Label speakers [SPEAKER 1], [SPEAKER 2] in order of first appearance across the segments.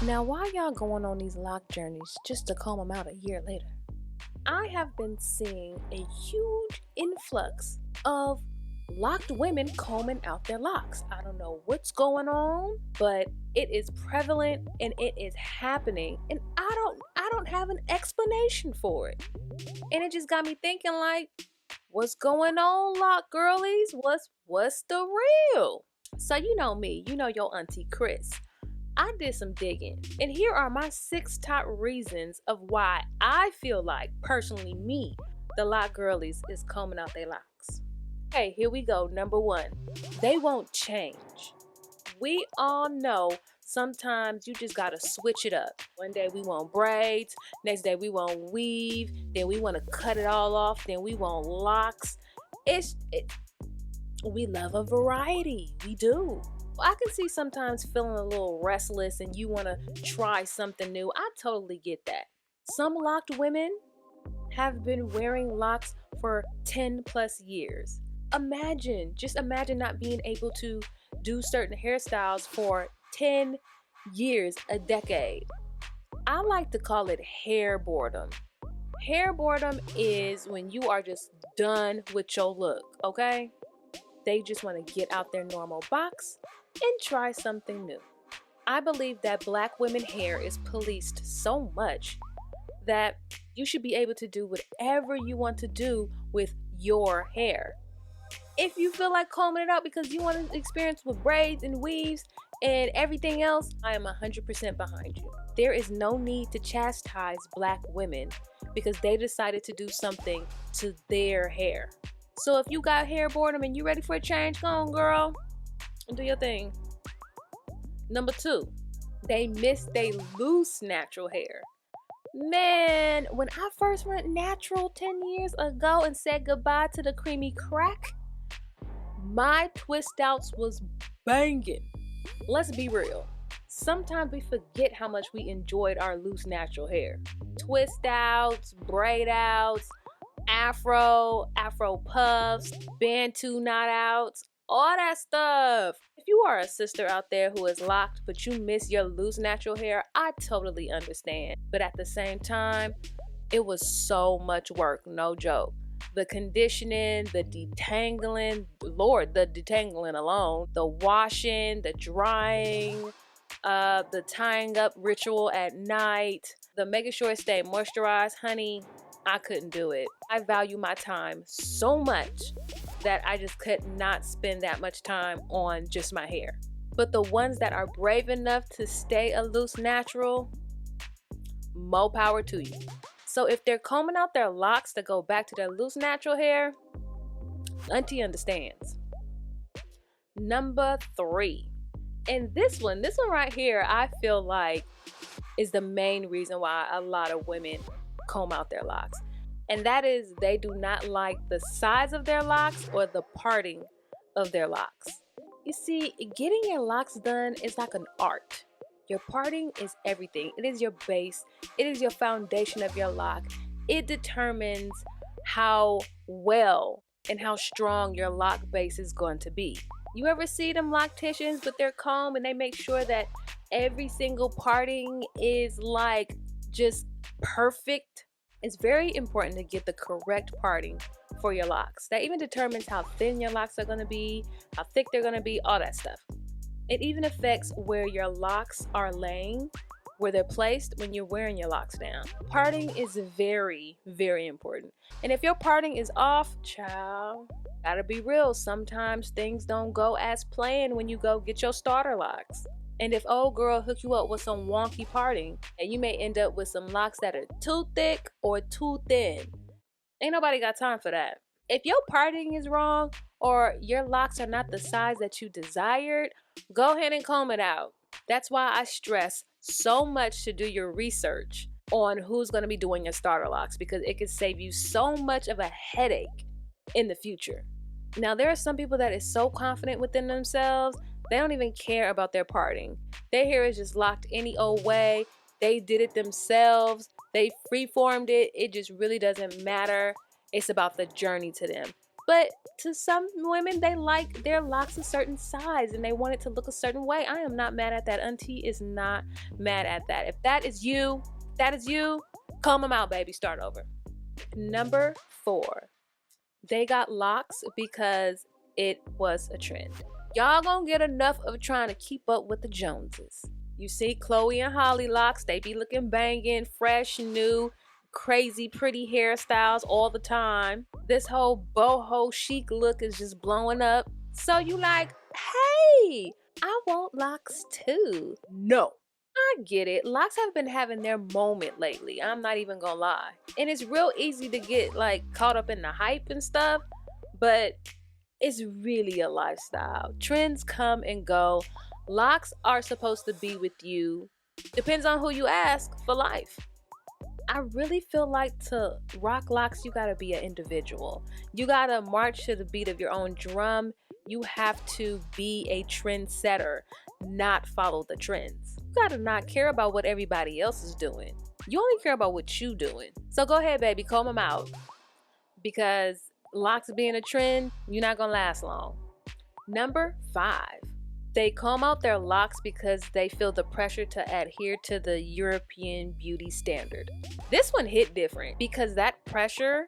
[SPEAKER 1] Now, why y'all going on these lock journeys just to comb them out a year later? I have been seeing a huge influx of locked women combing out their locks. I don't know what's going on, but it is prevalent and it is happening, and I don't have an explanation for it. And it just got me thinking, like, what's going on, lock girlies? What's the real? So you know me, you know your auntie Chris. I did some digging, and here are my 6 top reasons of why I feel like, personally me, the lock girlies is combing out their locks. Okay, here we go. Number 1, they won't change. We all know sometimes you just gotta switch it up. One day we want braids, next day we want weave, then we want to cut it all off, then we want locks. We love a variety. We do. I can see sometimes feeling a little restless and you want to try something new. I totally get that. Some locked women have been wearing locks for 10 plus years. Just imagine not being able to do certain hairstyles for 10 years, a decade. I like to call it hair boredom. Hair boredom is when you are just done with your look, okay? They just want to get out their normal box and try something new. I believe that Black women hair is policed so much that you should be able to do whatever you want to do with your hair. If you feel like combing it out because you want to experience with braids and weaves and everything else, I am 100% behind you. There is no need to chastise Black women because they decided to do something to their hair. So if you got hair boredom and you ready for a change, go on, girl, and do your thing. Number 2, they miss they loose natural hair. Man, when I first went natural 10 years ago and said goodbye to the creamy crack, my twist outs was banging. Let's be real. Sometimes we forget how much we enjoyed our loose natural hair. Twist outs, braid outs, afro puffs, bantu knot outs, all that stuff. If you are a sister out there who is locked but you miss your loose natural hair, I totally understand. But at the same time, it was so much work, no joke. The conditioning, the detangling, Lord, the detangling alone, the washing, the drying, the tying up ritual at night, the making sure it stayed moisturized, honey, I couldn't do it. I value my time so much that I just could not spend that much time on just my hair. But the ones that are brave enough to stay a loose natural, more power to you. So if they're combing out their locks to go back to their loose natural hair, auntie understands. Number 3, and this one right here, I feel like is the main reason why a lot of women comb out their locks. And that is they do not like the size of their locks or the parting of their locks. You see, getting your locks done is like an art. Your parting is everything. It is your base. It is your foundation of your lock. It determines how well and how strong your lock base is going to be. You ever see them locticians with their comb and they make sure that every single parting is like just perfect? It's very important to get the correct parting for your locks. That even determines how thin your locks are going to be, how thick they're going to be, all that stuff. It even affects where your locks are laying, where they're placed when you're wearing your locks down. Parting is very, very important. And if your parting is off, child, gotta be real, sometimes things don't go as planned when you go get your starter locks. And if old girl hook you up with some wonky parting, and you may end up with some locks that are too thick or too thin. Ain't nobody got time for that. If your parting is wrong or your locks are not the size that you desired, go ahead and comb it out. That's why I stress so much to do your research on who's going to be doing your starter locks, because it can save you so much of a headache in the future. Now, there are some people that is so confident within themselves, they don't even care about their parting. Their hair is just locked any old way. They did it themselves. They freeformed it. It just really doesn't matter. It's about the journey to them. But to some women, they like their locks a certain size and they want it to look a certain way. I am not mad at that. Auntie is not mad at that. If that is you, comb them out, baby. Start over. Number 4, they got locks because it was a trend. Y'all gonna get enough of trying to keep up with the Joneses. You see Chloe and Holly locks, they be looking banging, fresh, new, crazy, pretty hairstyles all the time. This whole boho chic look is just blowing up. So you like, hey, I want locks too. No. I get it. Locks have been having their moment lately. I'm not even gonna lie. And it's real easy to get like caught up in the hype and stuff, but it's really a lifestyle. Trends come and go. Locks are supposed to be with you, depends on who you ask, for life. I really feel like to rock locks, you gotta be an individual. You gotta march to the beat of your own drum. You have to be a trendsetter, not follow the trends. You gotta not care about what everybody else is doing. You only care about what you doing. So go ahead, baby, comb them out. Because locks being a trend, you're not gonna last long. Number 5. They comb out their locks because they feel the pressure to adhere to the European beauty standard. This one hit different because that pressure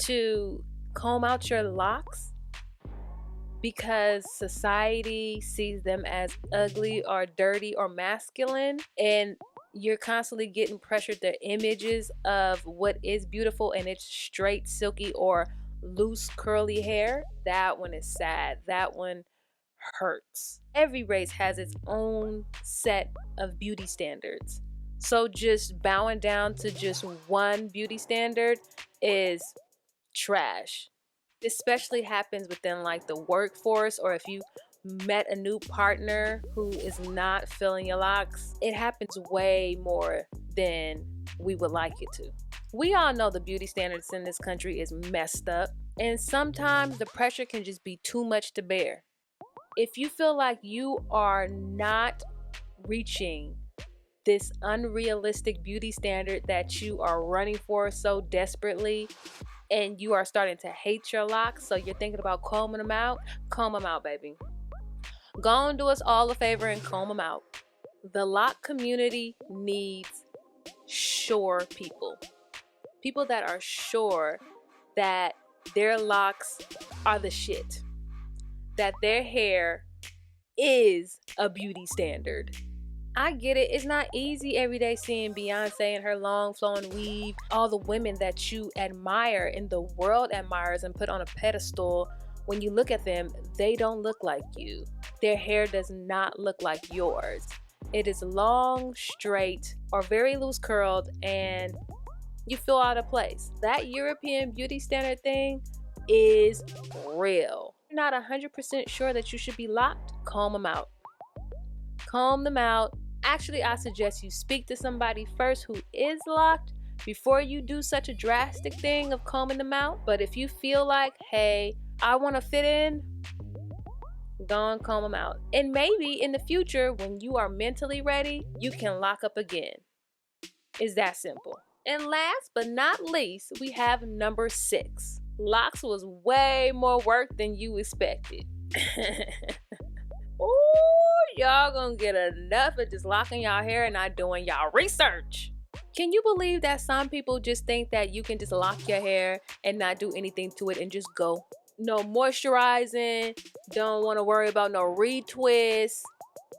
[SPEAKER 1] to comb out your locks because society sees them as ugly or dirty or masculine, and you're constantly getting pressured the images of what is beautiful and it's straight, silky, or loose, curly hair. That one is sad. That one hurts. Every race has its own set of beauty standards. So just bowing down to just one beauty standard is trash. Especially happens within like the workforce, or if you met a new partner who is not filling your locks. It happens way more than we would like it to. We all know the beauty standards in this country is messed up, and sometimes the pressure can just be too much to bear. If you feel like you are not reaching this unrealistic beauty standard that you are running for so desperately, and you are starting to hate your locks, so you're thinking about comb them out, baby. Go and do us all a favor and comb them out. The lock community needs sure people. People that are sure that their locks are the shit. That their hair is a beauty standard. I get it. It's not easy every day seeing Beyonce and her long flowing weave. All the women that you admire and the world admires and put on a pedestal, when you look at them, they don't look like you. Their hair does not look like yours. It is long, straight, or very loose curled, and you feel out of place. That European beauty standard thing is real. You're not 100% sure that you should be locked? Comb them out. Comb them out. Actually, I suggest you speak to somebody first who is locked before you do such a drastic thing of combing them out. But if you feel like, hey, I want to fit in, go and comb them out. And maybe in the future, when you are mentally ready, you can lock up again. It's that simple. And last but not least, we have number 6. Locks was way more work than you expected. Ooh, y'all gonna get enough of just locking y'all hair and not doing y'all research. Can you believe that some people just think that you can just lock your hair and not do anything to it and just go? No moisturizing, don't want to worry about no retwists,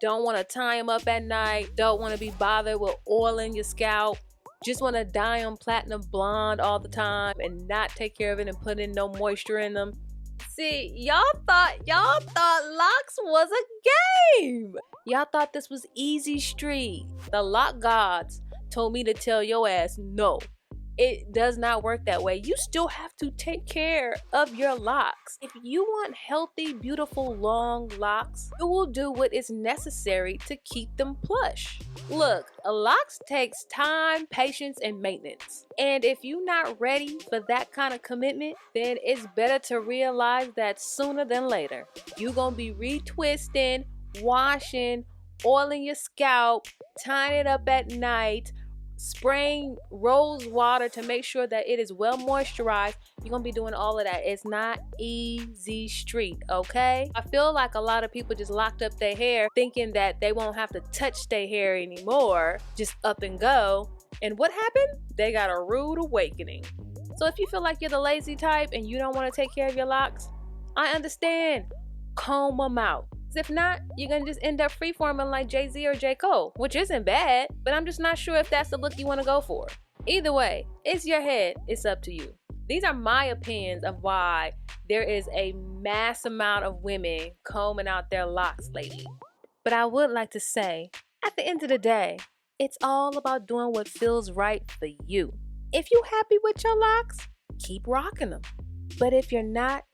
[SPEAKER 1] don't want to tie them up at night, don't want to be bothered with oil in your scalp, just want to dye them platinum blonde all the time and not take care of it and put in no moisture in them. See, y'all thought locks was a game. Y'all thought this was easy street. The lock gods told me to tell your ass no. It does not work that way. You still have to take care of your locks. If you want healthy, beautiful, long locks, you will do what is necessary to keep them plush. Look, locks takes time, patience, and maintenance. And if you're not ready for that kind of commitment, then it's better to realize that sooner than later. You're gonna be retwisting, washing, oiling your scalp, tying it up at night, spraying rose water to make sure that it is well moisturized. You're gonna be doing all of that. It's not easy street, okay? I feel like a lot of people just locked up their hair thinking that they won't have to touch their hair anymore, just up and go. And what happened? They got a rude awakening. So if you feel like you're the lazy type and you don't want to take care of your locks, I understand. Comb them out. If not, you're gonna just end up freeforming like Jay-Z or J. Cole, which isn't bad, but I'm just not sure if that's the look you want to go for. Either way, it's your head. It's up to you. These are my opinions of why there is a mass amount of women combing out their locks lately. But I would like to say, at the end of the day, it's all about doing what feels right for you. If you're happy with your locks, keep rocking them. But if you're not,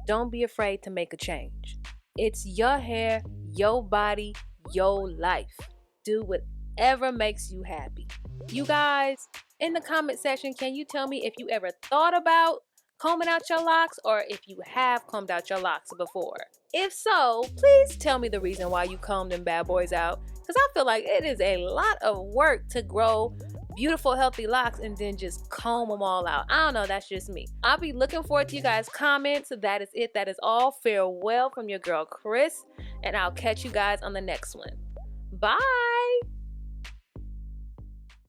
[SPEAKER 1] don't be afraid to make a change. It's your hair, your body, your life. Do whatever makes you happy. You guys, in the comment section, can you tell me if you ever thought about combing out your locks or if you have combed out your locks before? If so, please tell me the reason why you combed them bad boys out, because I feel like it is a lot of work to grow beautiful, healthy locks and then just comb them all out. I don't know, that's just me. I'll be looking forward to you guys' comments. That is it. That is all. Farewell from your girl, Chris, and I'll catch you guys on the next one. Bye.